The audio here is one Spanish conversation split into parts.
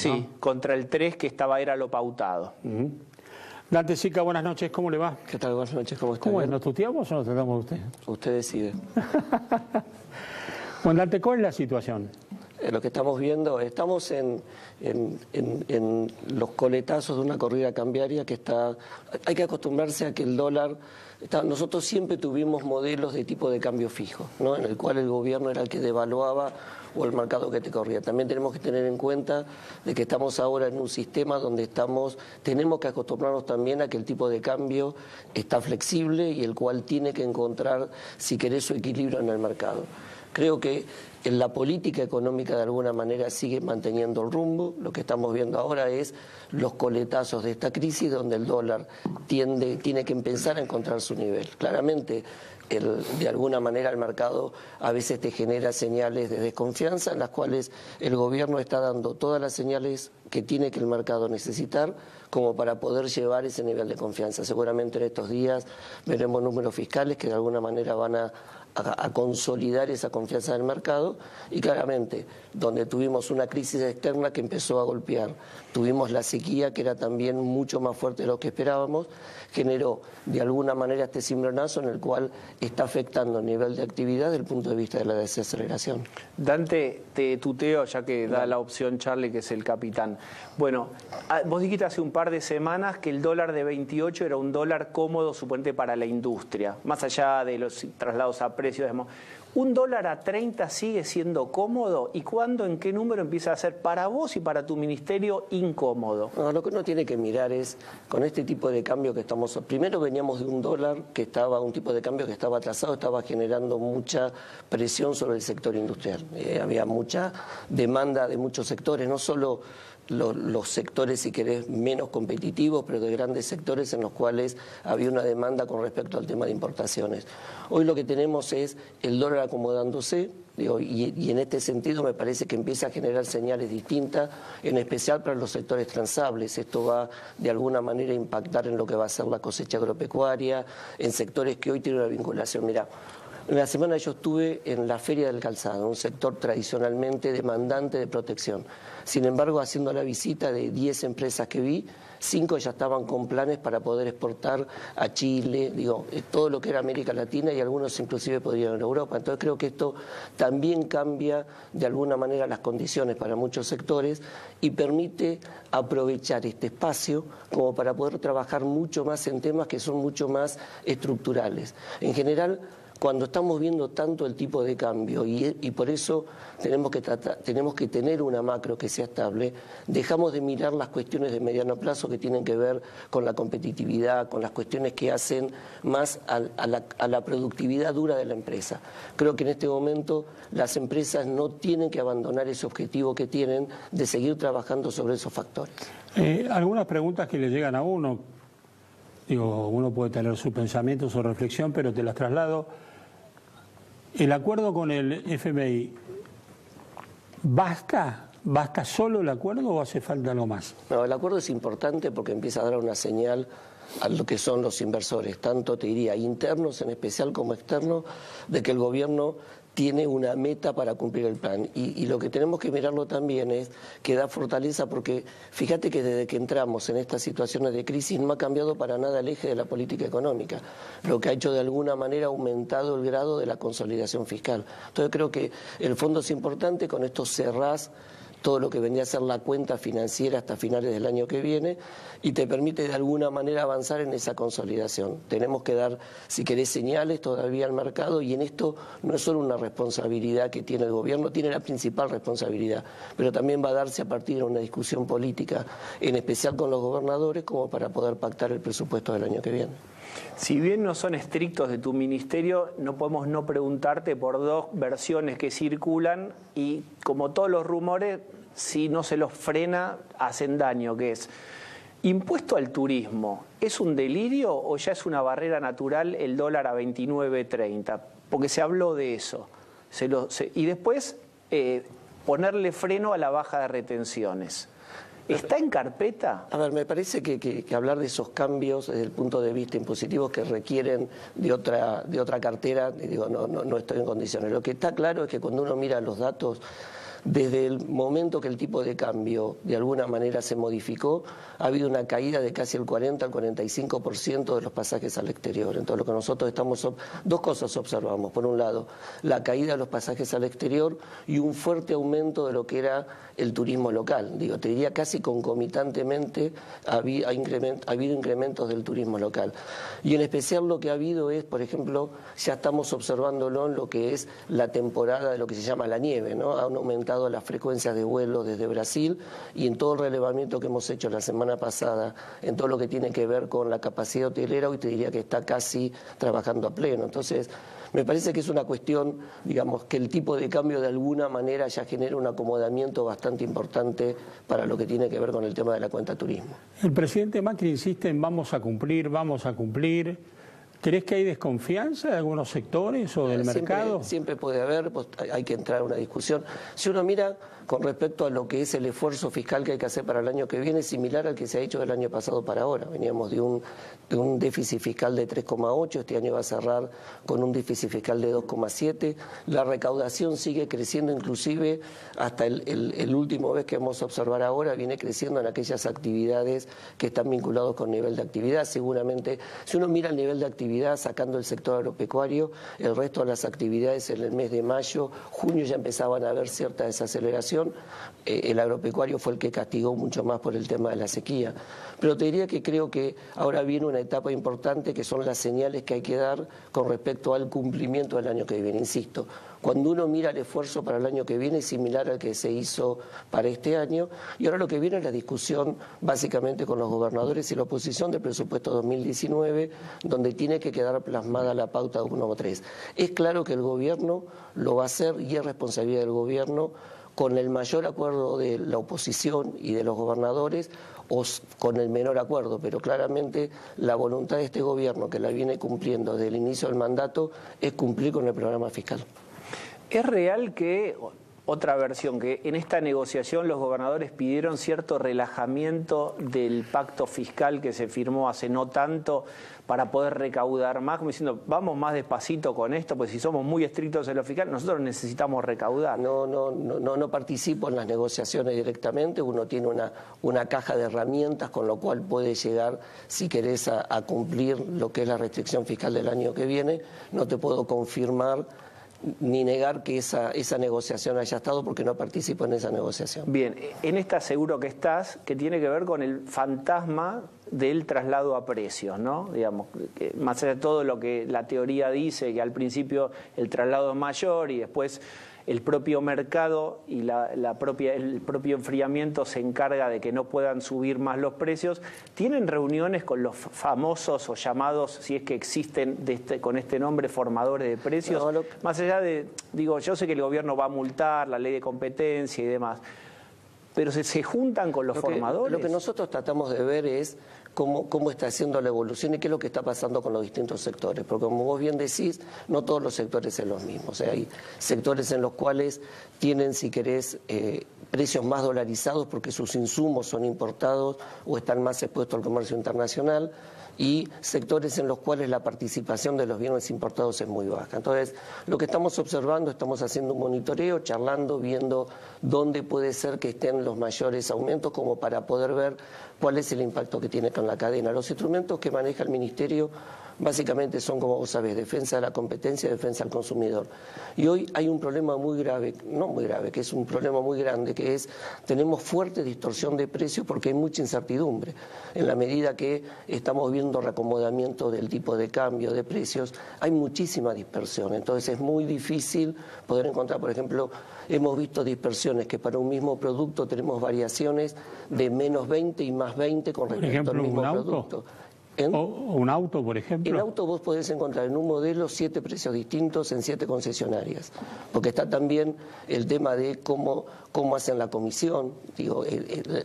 Sí, ¿no? contra el 3 que era lo pautado. Dante Sica, buenas noches, ¿cómo le va? ¿Qué tal? Buenas noches, ¿cómo está? ¿Cómo es? ¿Nos tuteamos o nos tratamos de usted? Usted decide. Bueno, Dante, ¿cuál es la situación? Lo que estamos viendo, estamos en los coletazos de una corrida cambiaria que está... Hay que acostumbrarse a que el dólar... nosotros siempre tuvimos modelos de tipo de cambio fijo, ¿no? En el cual el gobierno era el que devaluaba o el mercado que te corría. También tenemos que tener en cuenta de que estamos ahora en un sistema donde tenemos que acostumbrarnos también a que el tipo de cambio está flexible y el cual tiene que encontrar, si querés, su equilibrio en el mercado. Creo que en la política económica de alguna manera sigue manteniendo el rumbo. Lo que estamos viendo ahora es los coletazos de esta crisis donde el dólar tiene que empezar a encontrar su nivel. Claramente, de alguna manera el mercado a veces te genera señales de desconfianza en las cuales el gobierno está dando todas las señales que tiene que el mercado necesitar como para poder llevar ese nivel de confianza. Seguramente en estos días veremos números fiscales que de alguna manera van a consolidar esa confianza del mercado y claramente donde tuvimos una crisis externa que empezó a golpear, tuvimos la sequía que era también mucho más fuerte de lo que esperábamos, generó de alguna manera este cimbronazo en el cual está afectando el nivel de actividad desde el punto de vista de la desaceleración. Dante, te tuteo ya que da la opción Charlie, que es el capitán. Bueno, vos dijiste hace un par de semanas que el dólar de 28 era un dólar cómodo, suponete, para la industria, más allá de los traslados a precios. ¿Un dólar a 30 sigue siendo cómodo? ¿Y cuándo, en qué número empieza a ser para vos y para tu ministerio incómodo? No, lo que uno tiene que mirar es, con este tipo de cambio que estamos... Primero veníamos de un dólar un tipo de cambio que estaba atrasado, estaba generando mucha presión sobre el sector industrial. Había mucha demanda de muchos sectores, no solo los sectores, si querés, menos competitivos, pero de grandes sectores en los cuales había una demanda con respecto al tema de importaciones. Hoy lo que tenemos es el dólar acomodándose, y en este sentido me parece que empieza a generar señales distintas, en especial para los sectores transables. Esto va de alguna manera a impactar en lo que va a ser la cosecha agropecuaria, en sectores que hoy tienen una vinculación. Mirá, en la semana yo estuve en la Feria del Calzado, un sector tradicionalmente demandante de protección. Sin embargo, haciendo la visita de 10 empresas que vi, 5 ya estaban con planes para poder exportar a Chile, todo lo que era América Latina, y algunos inclusive podrían ir a Europa. Entonces creo que esto también cambia de alguna manera las condiciones para muchos sectores y permite aprovechar este espacio como para poder trabajar mucho más en temas que son mucho más estructurales. En general, cuando estamos viendo tanto el tipo de cambio y por eso tenemos que tener una macro que sea estable, dejamos de mirar las cuestiones de mediano plazo que tienen que ver con la competitividad, con las cuestiones que hacen más a la productividad dura de la empresa. Creo que en este momento las empresas no tienen que abandonar ese objetivo que tienen de seguir trabajando sobre esos factores. Algunas preguntas que le llegan a uno, uno puede tener su pensamiento, su reflexión, pero te las traslado. ¿El acuerdo con el FMI basta? ¿Basta solo el acuerdo o hace falta algo más? No, el acuerdo es importante porque empieza a dar una señal a lo que son los inversores, tanto te diría internos en especial como externos, de que el gobierno tiene una meta para cumplir el plan. Y lo que tenemos que mirarlo también es que da fortaleza, porque fíjate que desde que entramos en estas situaciones de crisis no ha cambiado para nada el eje de la política económica, lo que ha hecho de alguna manera aumentado el grado de la consolidación fiscal. Entonces creo que el fondo es importante, con esto cerrás todo lo que vendría a ser la cuenta financiera hasta finales del año que viene y te permite de alguna manera avanzar en esa consolidación. Tenemos que dar, si querés, señales todavía al mercado, y en esto no es solo una responsabilidad que tiene el gobierno, tiene la principal responsabilidad, pero también va a darse a partir de una discusión política, en especial con los gobernadores, como para poder pactar el presupuesto del año que viene. Si bien no son estrictos de tu ministerio, no podemos no preguntarte por dos versiones que circulan y, como todos los rumores, si no se los frena, hacen daño, que es impuesto al turismo. ¿Es un delirio o ya es una barrera natural el dólar a 29.30? Porque se habló de eso. Y después ponerle freno a la baja de retenciones. ¿Está en carpeta? A ver, me parece que hablar de esos cambios desde el punto de vista impositivo que requieren de otra cartera, no estoy en condiciones. Lo que está claro es que cuando uno mira los datos Desde el momento que el tipo de cambio de alguna manera se modificó, ha habido una caída de casi el 40 al 45% de los pasajes al exterior. Entonces, lo que nosotros dos cosas observamos. Por un lado, la caída de los pasajes al exterior y un fuerte aumento de lo que era el turismo local. Digo, te diría casi concomitantemente ha habido incrementos del turismo local. Y en especial lo que ha habido es, por ejemplo, ya estamos observándolo en lo que es la temporada de lo que se llama la nieve, ¿no? Han aumentado las frecuencias de vuelo desde Brasil y en todo el relevamiento que hemos hecho la semana pasada, en todo lo que tiene que ver con la capacidad hotelera, hoy te diría que está casi trabajando a pleno. Entonces, me parece que es una cuestión, digamos, que el tipo de cambio de alguna manera ya genera un acomodamiento bastante importante para lo que tiene que ver con el tema de la cuenta turismo. El presidente Macri insiste en vamos a cumplir, vamos a cumplir. ¿Crees que hay desconfianza de algunos sectores o del mercado? Siempre puede haber, pues hay que entrar a una discusión. Si uno mira con respecto a lo que es el esfuerzo fiscal que hay que hacer para el año que viene, es similar al que se ha hecho del año pasado para ahora. Veníamos de un déficit fiscal de 3,8, este año va a cerrar con un déficit fiscal de 2,7. La recaudación sigue creciendo, inclusive hasta el último vez que vamos a observar ahora, viene creciendo en aquellas actividades que están vinculadas con nivel de actividad. Seguramente, si uno mira el nivel de actividad, sacando el sector agropecuario, el resto de las actividades en el mes de mayo, junio ya empezaban a haber cierta desaceleración. El agropecuario fue el que castigó mucho más por el tema de la sequía. Pero te diría que creo que ahora viene una etapa importante que son las señales que hay que dar con respecto al cumplimiento del año que viene. Insisto, cuando uno mira el esfuerzo para el año que viene es similar al que se hizo para este año, y ahora lo que viene es la discusión básicamente con los gobernadores y la oposición del presupuesto 2019, donde tiene que quedar plasmada la pauta de 1,3. Es claro que el gobierno lo va a hacer y es responsabilidad del gobierno, con el mayor acuerdo de la oposición y de los gobernadores o con el menor acuerdo, pero claramente la voluntad de este gobierno, que la viene cumpliendo desde el inicio del mandato, es cumplir con el programa fiscal. ¿Es real que, otra versión, que en esta negociación los gobernadores pidieron cierto relajamiento del pacto fiscal que se firmó hace no tanto para poder recaudar más, como diciendo, vamos más despacito con esto, pues si somos muy estrictos en lo fiscal, nosotros necesitamos recaudar? No participo en las negociaciones directamente, uno tiene una caja de herramientas con lo cual puede llegar, si querés, a cumplir lo que es la restricción fiscal del año que viene. No te puedo confirmar ni negar que esa negociación haya estado, porque no participo en esa negociación. Bien, en esta seguro que estás, que tiene que ver con el fantasma del traslado a precios, ¿no? Digamos, que más allá de todo lo que la teoría dice, que al principio el traslado es mayor y después el propio mercado y el propio enfriamiento se encarga de que no puedan subir más los precios. ¿Tienen reuniones con los famosos o llamados, si es que existen con este nombre, formadores de precios? Más allá de, digo, yo sé que el gobierno va a multar, la ley de competencia y demás, pero se juntan con los formadores. Lo que nosotros tratamos de ver es cómo está haciendo la evolución y qué es lo que está pasando con los distintos sectores. Porque como vos bien decís, no todos los sectores son los mismos. O sea, hay sectores en los cuales tienen, si querés, precios más dolarizados porque sus insumos son importados o están más expuestos al comercio internacional, y sectores en los cuales la participación de los bienes importados es muy baja. Entonces, lo que estamos observando, estamos haciendo un monitoreo, charlando, viendo dónde puede ser que estén los mayores aumentos, como para poder ver cuál es el impacto que tiene con la cadena. Los instrumentos que maneja el Ministerio básicamente son, como vos sabés, defensa de la competencia y defensa del consumidor. Y hoy hay un problema muy grave, no muy grave, que es un problema muy grande, que es, tenemos fuerte distorsión de precios porque hay mucha incertidumbre. En la medida que estamos viendo reacomodamiento del tipo de cambio de precios, hay muchísima dispersión. Entonces es muy difícil poder encontrar, por ejemplo, hemos visto dispersiones que para un mismo producto tenemos variaciones de menos 20 y más 20 con respecto al mismo producto. ¿O un auto, por ejemplo? En auto vos podés encontrar en un modelo 7 precios distintos en 7 concesionarias, porque está también el tema de cómo hacen la comisión, digo,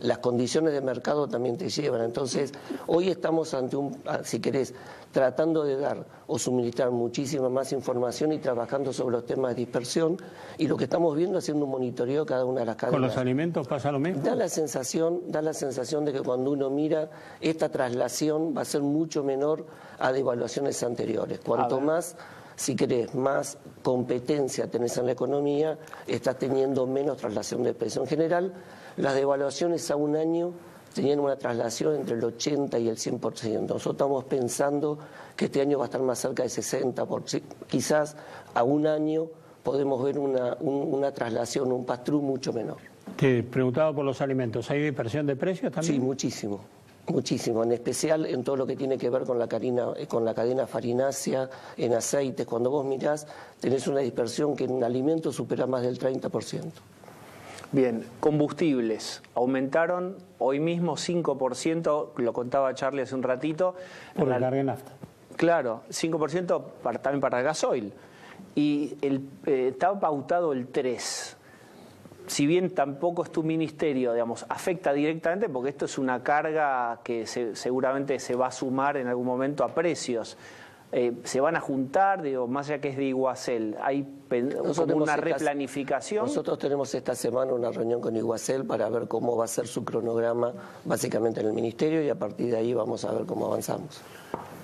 las condiciones de mercado también te llevan. Entonces, hoy estamos ante si querés, tratando de dar o suministrar muchísima más información y trabajando sobre los temas de dispersión, y lo que estamos viendo haciendo un monitoreo cada una de las cadenas. ¿Con los alimentos pasa lo mismo? Da la sensación de que cuando uno mira, esta traslación va a ser mucho menor a devaluaciones anteriores. Cuanto más si querés más competencia tenés en la economía, estás teniendo menos traslación de precio. En general, las devaluaciones a un año tenían una traslación entre el 80 y el 100%. Nosotros estamos pensando que este año va a estar más cerca del 60%. Quizás a un año podemos ver una traslación, un pass-through mucho menor. Te preguntaba por los alimentos. ¿Hay dispersión de precios también? Sí, muchísimo. Muchísimo, en especial en todo lo que tiene que ver con la cadena farinácea, en aceites. Cuando vos mirás, tenés una dispersión que en alimentos supera más del 30%. Bien, combustibles aumentaron hoy mismo 5%, lo contaba Charlie hace un ratito. Por la carga de nafta. Claro, 5% también para el gasoil. Y estaba pautado el 3%. Si bien tampoco es tu ministerio, digamos, afecta directamente porque esto es una carga que seguramente se va a sumar en algún momento a precios. ¿Se van a juntar, digo, más allá que es de Iguacel? ¿Hay como una replanificación? Nosotros tenemos esta semana una reunión con Iguacel para ver cómo va a ser su cronograma básicamente en el ministerio y a partir de ahí vamos a ver cómo avanzamos.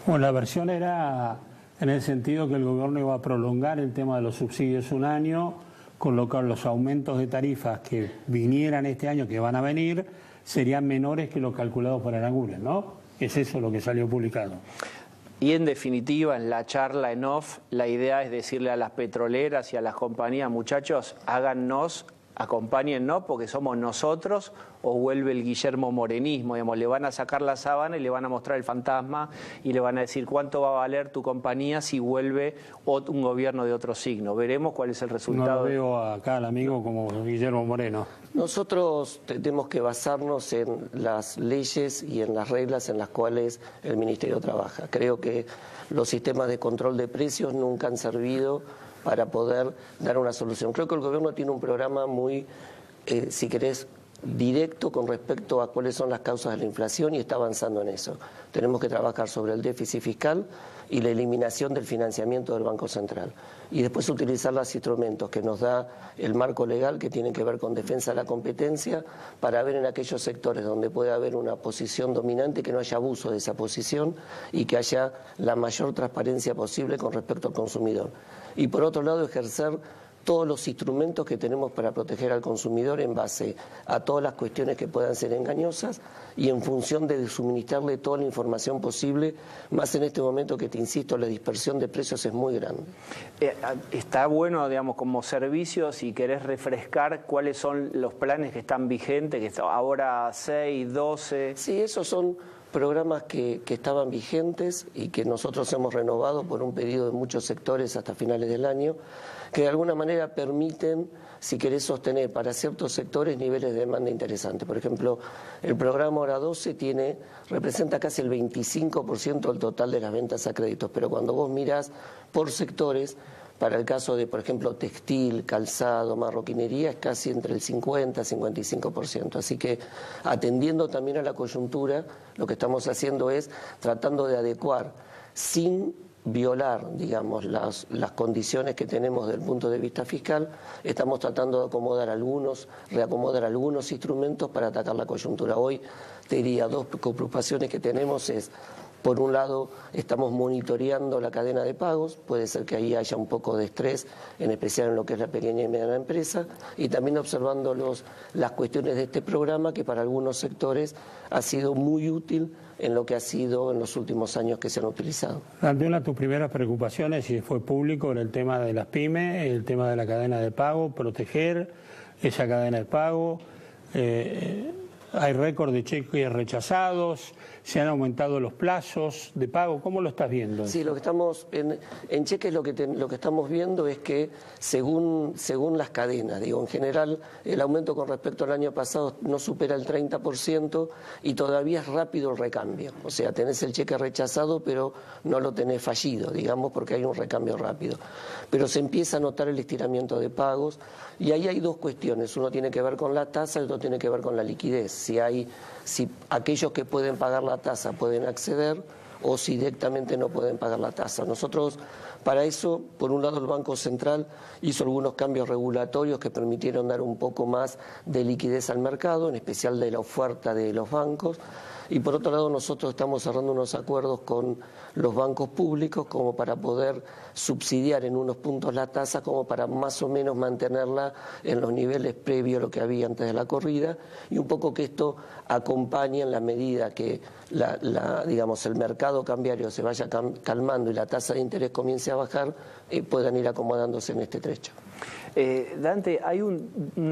Bueno, la versión era en el sentido que el gobierno iba a prolongar el tema de los subsidios un año, con lo cual los aumentos de tarifas que vinieran este año, que van a venir, serían menores que los calculados por Aranguren, ¿no? Es eso lo que salió publicado. Y en definitiva, en la charla en off, la idea es decirle a las petroleras y a las compañías, muchachos, háganos, acompáñennos porque somos nosotros, o vuelve el Guillermo Morenismo, digamos, le van a sacar la sábana y le van a mostrar el fantasma y le van a decir cuánto va a valer tu compañía si vuelve un gobierno de otro signo. Veremos cuál es el resultado. No lo veo acá al amigo como Guillermo Moreno. Nosotros tenemos que basarnos en las leyes y en las reglas en las cuales el Ministerio trabaja. Creo que los sistemas de control de precios nunca han servido para poder dar una solución. Creo que el gobierno tiene un programa muy, si querés, directo con respecto a cuáles son las causas de la inflación y está avanzando en eso. Tenemos que trabajar sobre el déficit fiscal y la eliminación del financiamiento del Banco Central. Y después utilizar los instrumentos que nos da el marco legal que tiene que ver con defensa de la competencia para ver en aquellos sectores donde puede haber una posición dominante que no haya abuso de esa posición y que haya la mayor transparencia posible con respecto al consumidor. Y por otro lado ejercer todos los instrumentos que tenemos para proteger al consumidor en base a todas las cuestiones que puedan ser engañosas y en función de suministrarle toda la información posible, más en este momento que te insisto, la dispersión de precios es muy grande. Está bueno, digamos, como servicio, si querés refrescar cuáles son los planes que están vigentes, que ahora 6, 12... Sí, esos son programas que estaban vigentes y que nosotros hemos renovado por un pedido de muchos sectores hasta finales del año, que de alguna manera permiten, si querés sostener para ciertos sectores niveles de demanda interesantes. Por ejemplo, el programa Hora 12 representa casi el 25% del total de las ventas a créditos, pero cuando vos mirás por sectores, para el caso de, por ejemplo, textil, calzado, marroquinería, es casi entre el 50 y 55%. Así que, atendiendo también a la coyuntura, lo que estamos haciendo es tratando de adecuar, sin violar, digamos, las condiciones que tenemos desde el punto de vista fiscal, estamos tratando de reacomodar algunos instrumentos para atacar la coyuntura. Hoy, te diría, dos preocupaciones que tenemos es, por un lado, estamos monitoreando la cadena de pagos, puede ser que ahí haya un poco de estrés, en especial en lo que es la pequeña y mediana empresa, y también observando las cuestiones de este programa que para algunos sectores ha sido muy útil en lo que ha sido en los últimos años que se han utilizado. Ante una de tus primeras preocupaciones, y fue público, era el tema de las pymes, el tema de la cadena de pago, proteger esa cadena de pago. Hay récord de cheques rechazados, se han aumentado los plazos de pago. ¿Cómo lo estás viendo? Sí, lo que estamos en cheques lo que estamos viendo es que según las cadenas, digo, en general el aumento con respecto al año pasado no supera el 30% y todavía es rápido el recambio. O sea, tenés el cheque rechazado pero no lo tenés fallido, digamos, porque hay un recambio rápido. Pero se empieza a notar el estiramiento de pagos y ahí hay dos cuestiones. Uno tiene que ver con la tasa y otro tiene que ver con la liquidez. Si aquellos que pueden pagar la tasa pueden acceder o si directamente no pueden pagar la tasa. Nosotros Para eso, por un lado, el Banco Central hizo algunos cambios regulatorios que permitieron dar un poco más de liquidez al mercado, en especial de la oferta de los bancos. Y por otro lado, nosotros estamos cerrando unos acuerdos con los bancos públicos como para poder subsidiar en unos puntos la tasa, como para más o menos mantenerla en los niveles previos a lo que había antes de la corrida, y un poco que esto acompañe en la medida que digamos, el mercado cambiario se vaya calmando y la tasa de interés comience a bajar, puedan ir acomodándose en este trecho. Dante, hay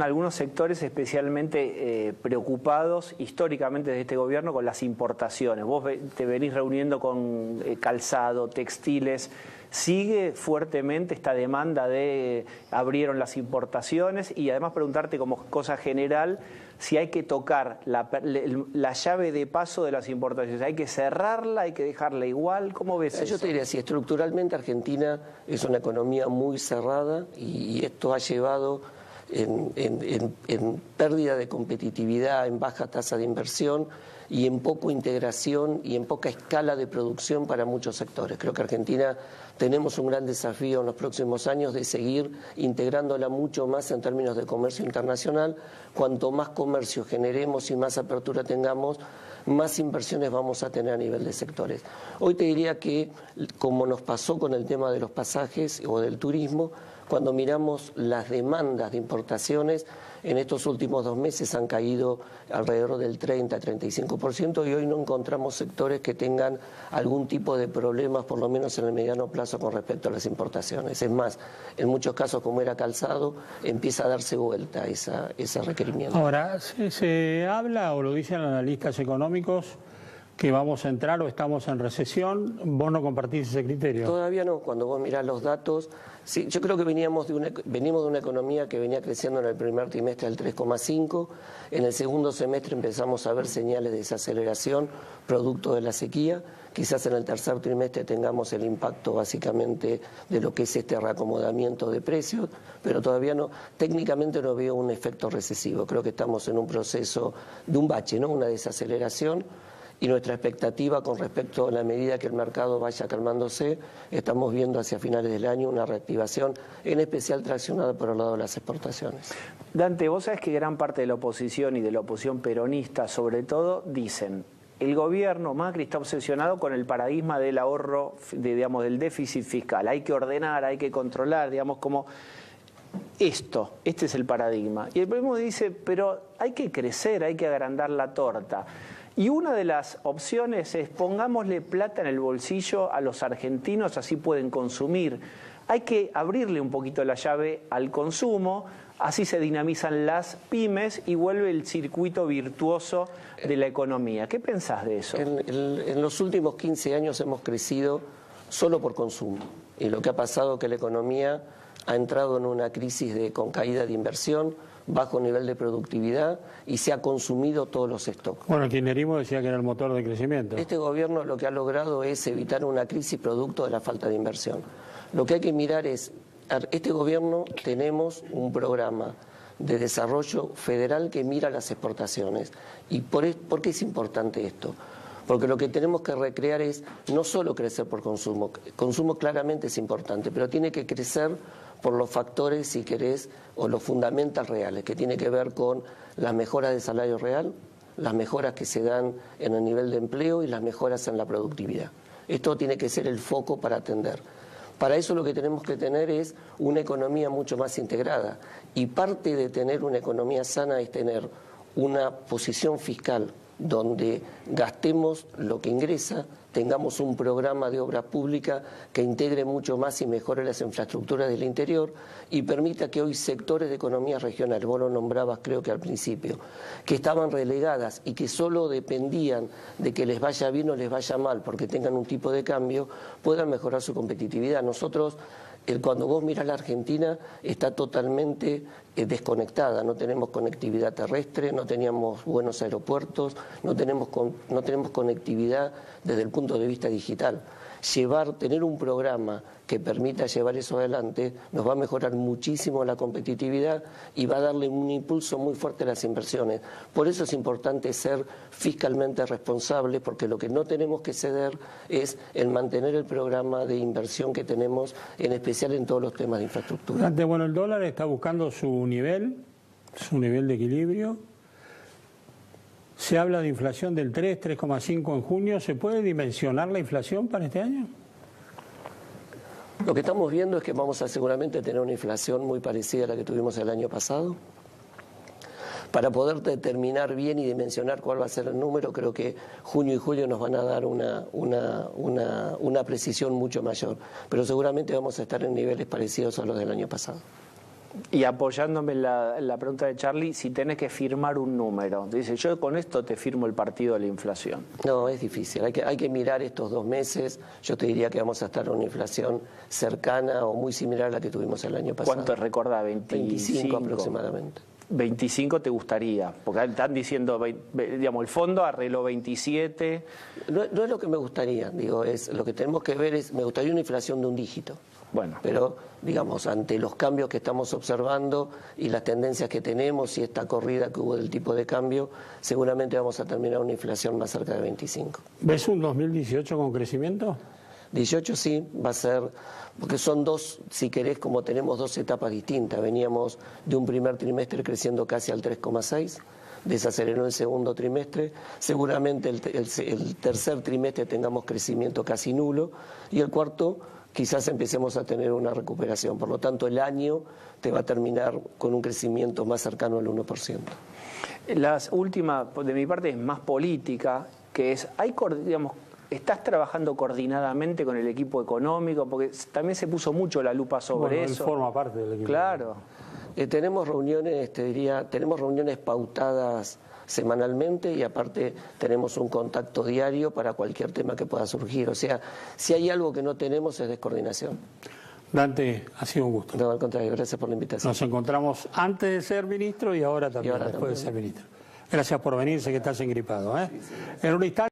algunos sectores especialmente preocupados históricamente de este gobierno con las importaciones. Vos te venís reuniendo con calzado, textiles. ¿Sigue fuertemente esta demanda de abrieron las importaciones? Y además preguntarte como cosa general si hay que tocar la llave de paso de las importaciones. ¿Hay que cerrarla? ¿Hay que dejarla igual? ¿Cómo ves eso? Yo te diría, si estructuralmente Argentina es una economía muy cerrada y esto ha llevado en pérdida de competitividad, en baja tasa de inversión y en poca integración y en poca escala de producción para muchos sectores. Creo que Argentina tenemos un gran desafío en los próximos años de seguir integrándola mucho más en términos de comercio internacional. Cuanto más comercio generemos y más apertura tengamos, más inversiones vamos a tener a nivel de sectores. Hoy te diría que, como nos pasó con el tema de los pasajes o del turismo, cuando miramos las demandas de importaciones, en estos últimos 2 meses han caído alrededor del 30-35% y hoy no encontramos sectores que tengan algún tipo de problemas, por lo menos en el mediano plazo, con respecto a las importaciones. Es más, en muchos casos, como era calzado, empieza a darse vuelta ese requerimiento. Ahora, se habla o lo dicen analistas económicos que vamos a entrar o estamos en recesión. ¿Vos no compartís ese criterio? Todavía no. Cuando vos mirás los datos, sí, yo creo que venimos de una economía que venía creciendo en el primer trimestre al 3,5. En el segundo semestre empezamos a ver señales de desaceleración producto de la sequía. Quizás en el tercer trimestre tengamos el impacto básicamente de lo que es este reacomodamiento de precios, pero todavía no, técnicamente no veo un efecto recesivo. Creo que estamos en un proceso de un bache, ¿no? Una desaceleración. Y nuestra expectativa con respecto a la medida que el mercado vaya calmándose, estamos viendo hacia finales del año una reactivación, en especial traccionada por el lado de las exportaciones. Dante, vos sabés que gran parte de la oposición y de la oposición peronista, sobre todo, dicen: el gobierno Macri está obsesionado con el paradigma del ahorro, digamos, del déficit fiscal. Hay que ordenar, hay que controlar, digamos, como este es el paradigma. Y el próximo dice, pero hay que crecer, hay que agrandar la torta. Y una de las opciones es pongámosle plata en el bolsillo a los argentinos, así pueden consumir. Hay que abrirle un poquito la llave al consumo, así se dinamizan las pymes y vuelve el circuito virtuoso de la economía. ¿Qué pensás de eso? En los últimos 15 años hemos crecido solo por consumo. Y lo que ha pasado es que la economía ha entrado en una crisis con caída de inversión, bajo nivel de productividad y se ha consumido todos los stocks. Bueno, el kirchnerismo decía que era el motor de crecimiento. Este gobierno lo que ha logrado es evitar una crisis producto de la falta de inversión. Lo que hay que mirar es, este gobierno tenemos un programa de desarrollo federal que mira las exportaciones. ¿Y por qué es importante esto? Porque lo que tenemos que recrear es no solo crecer por consumo. Consumo claramente es importante, pero tiene que crecer por los factores, si querés, o los fundamentals reales, que tiene que ver con las mejoras de salario real, las mejoras que se dan en el nivel de empleo y las mejoras en la productividad. Esto tiene que ser el foco para atender. Para eso lo que tenemos que tener es una economía mucho más integrada. Y parte de tener una economía sana es tener una posición fiscal donde gastemos lo que ingresa, tengamos un programa de obra pública que integre mucho más y mejore las infraestructuras del interior y permita que hoy sectores de economía regional, vos lo nombrabas creo que al principio, que estaban relegadas y que solo dependían de que les vaya bien o les vaya mal porque tengan un tipo de cambio, puedan mejorar su competitividad. Nosotros, cuando vos mirás la Argentina, está totalmente desconectada, no tenemos conectividad terrestre, no teníamos buenos aeropuertos, no tenemos conectividad desde el punto de vista digital. Tener un programa que permita llevar eso adelante nos va a mejorar muchísimo la competitividad y va a darle un impulso muy fuerte a las inversiones. Por eso es importante ser fiscalmente responsables, porque lo que no tenemos que ceder es el mantener el programa de inversión que tenemos, en especial en todos los temas de infraestructura. Bueno, el dólar está buscando su nivel de equilibrio. Se habla de inflación del 3,5 en junio. ¿Se puede dimensionar la inflación para este año? Lo que estamos viendo es que vamos a seguramente tener una inflación muy parecida a la que tuvimos el año pasado. Para poder determinar bien y dimensionar cuál va a ser el número, creo que junio y julio nos van a dar una precisión mucho mayor. Pero seguramente vamos a estar en niveles parecidos a los del año pasado. Y apoyándome en la pregunta de Charlie, si tenés que firmar un número, dice, yo con esto te firmo el partido de la inflación. No, es difícil, hay que mirar estos 2 meses, yo te diría que vamos a estar en una inflación cercana o muy similar a la que tuvimos el año pasado. ¿Cuánto recordá? 25 aproximadamente. 25 te gustaría, porque están diciendo, digamos, el fondo arregló 27. No es lo que me gustaría, es lo que tenemos que ver me gustaría una inflación de un dígito. Bueno. Pero, digamos, ante los cambios que estamos observando y las tendencias que tenemos y esta corrida que hubo del tipo de cambio, seguramente vamos a terminar una inflación más cerca de 25. ¿Ves un 2018 con crecimiento? 18 sí, va a ser, porque son si querés, como tenemos 2 etapas distintas. Veníamos de un primer trimestre creciendo casi al 3,6%. Desaceleró el segundo trimestre, seguramente el tercer trimestre tengamos crecimiento casi nulo y el cuarto quizás empecemos a tener una recuperación. Por lo tanto, el año te va a terminar con un crecimiento más cercano al 1%. La última, de mi parte, es más política, que es, ¿estás trabajando coordinadamente con el equipo económico? Porque también se puso mucho la lupa sobre eso. Él forma parte del equipo. Claro. Tenemos reuniones, tenemos reuniones pautadas semanalmente y aparte tenemos un contacto diario para cualquier tema que pueda surgir. O sea, si hay algo que no tenemos es descoordinación. Dante, ha sido un gusto. No, al contrario, gracias por la invitación. Nos encontramos antes de ser ministro y ahora también, después de ser ministro. Gracias por venir, sé que estás engripado. Sí, sí. En un instante.